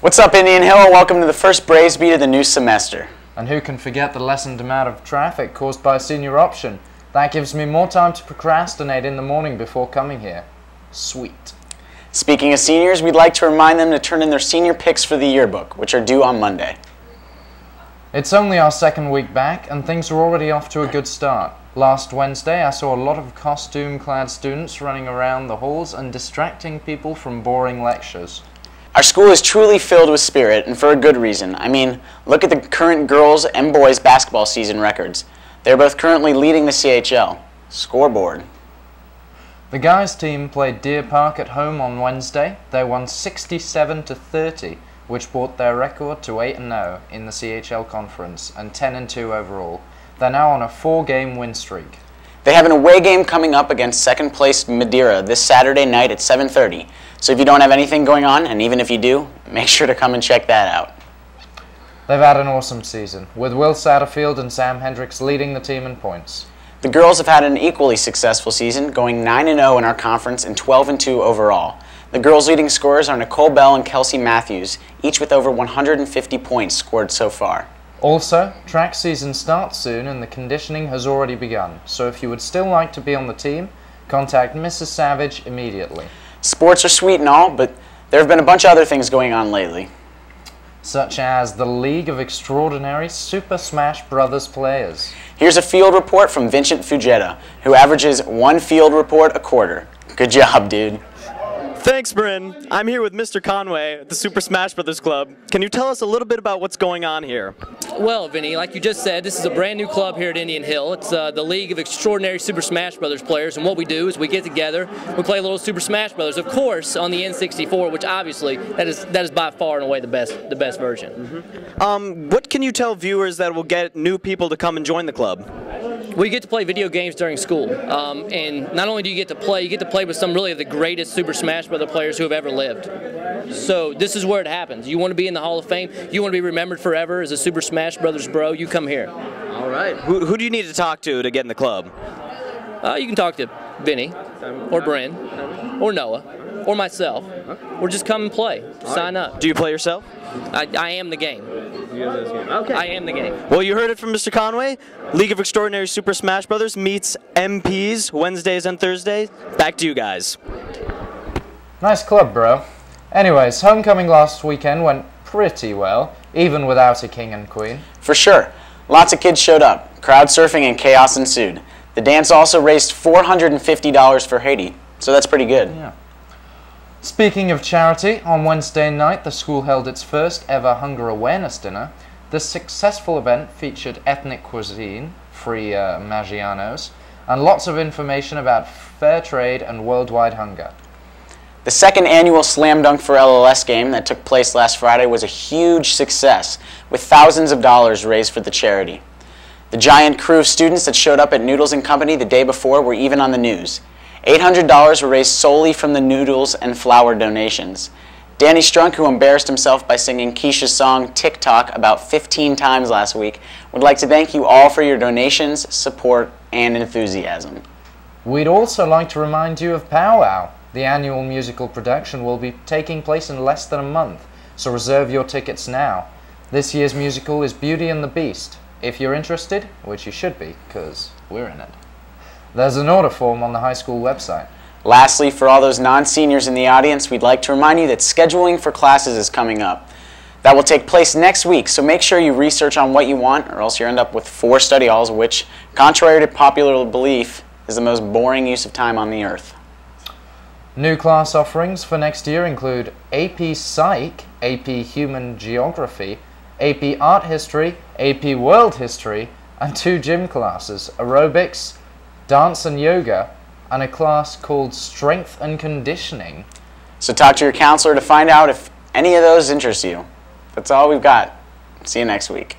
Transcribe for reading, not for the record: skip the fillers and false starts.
What's up, Indian Hill? Welcome to the first Braves Beat of the new semester. And who can forget the lessened amount of traffic caused by senior option? That gives me more time to procrastinate in the morning before coming here. Sweet. Speaking of seniors, we'd like to remind them to turn in their senior picks for the yearbook, which are due on Monday. It's only our second week back, and things are already off to a good start. Last Wednesday, I saw a lot of costume-clad students running around the halls and distracting people from boring lectures. Our school is truly filled with spirit, and for a good reason. I mean, look at the current girls' and boys' basketball season records. They're both currently leading the CHL. Scoreboard. The guys' team played Deer Park at home on Wednesday. They won 67-30, which brought their record to 8-0 in the CHL conference and 10-2 overall. They're now on a 4-game win streak. They have an away game coming up against second-placed Madeira this Saturday night at 7:30. So if you don't have anything going on, and even if you do, make sure to come and check that out. They've had an awesome season, with Will Satterfield and Sam Hendricks leading the team in points. The girls have had an equally successful season, going 9-0 in our conference and 12-2 overall. The girls' leading scorers are Nicole Bell and Kelsey Matthews, each with over 150 points scored so far. Also, track season starts soon and the conditioning has already begun, so if you would still like to be on the team, contact Mrs. Savage immediately. Sports are sweet and all, but there have been a bunch of other things going on lately. Such as the League of Extraordinary Super Smash Brothers players. Here's a field report from Vincent Fugetta, who averages one field report a quarter. Good job, dude. Thanks, Bryn. I'm here with Mr. Conway at the Super Smash Brothers Club. Can you tell us a little bit about what's going on here? Well, Vinny, like you just said, this is a brand new club here at Indian Hill. It's the League of Extraordinary Super Smash Brothers players, and what we do is we get together, we play a little Super Smash Brothers, of course, on the N64, which obviously that is by far and away the best version. What can you tell viewers that will get new people to come and join the club? We get to play video games during school, and not only do you get to play with some really of the greatest Super Smash Brothers players who have ever lived. So this is where it happens. You want to be in the Hall of Fame, you want to be remembered forever as a Super Smash Brothers bro, you come here. All right. Who do you need to talk to get in the club? You can talk to Vinny, or Bryn, or Noah, or myself, or just come and play. Sign up. Do you play yourself? I am the game. Okay. I am the game. Well, you heard it from Mr. Conway. League of Extraordinary Super Smash Brothers meets MPs Wednesdays and Thursdays. Back to you guys. Nice club, bro. Anyways, homecoming last weekend went pretty well, even without a king and queen. For sure. Lots of kids showed up. Crowd surfing and chaos ensued. The dance also raised $450 for Haiti, so that's pretty good. Yeah. Speaking of charity, on Wednesday night the school held its first ever hunger awareness dinner. The successful event featured ethnic cuisine, free Maggianos, and lots of information about fair trade and worldwide hunger. The second annual Slam Dunk for LLS game that took place last Friday was a huge success, with thousands of dollars raised for the charity. The giant crew of students that showed up at Noodles & Company the day before were even on the news. $800 were raised solely from the noodles and flour donations. Danny Strunk, who embarrassed himself by singing Keisha's song TikTok about 15 times last week, would like to thank you all for your donations, support, and enthusiasm. We'd also like to remind you of Powwow. The annual musical production will be taking place in less than a month, so reserve your tickets now. This year's musical is Beauty and the Beast. If you're interested, which you should be, because we're in it. There's an order form on the high school website. Lastly, for all those non-seniors in the audience, we'd like to remind you that scheduling for classes is coming up. That will take place next week, so make sure you research on what you want, or else you end up with 4 study halls, which, contrary to popular belief, is the most boring use of time on the earth. New class offerings for next year include AP Psych, AP Human Geography, AP Art History, AP World History, and 2 gym classes, aerobics, dance and yoga, and a class called Strength and Conditioning. So talk to your counselor to find out if any of those interest you. That's all we've got. See you next week.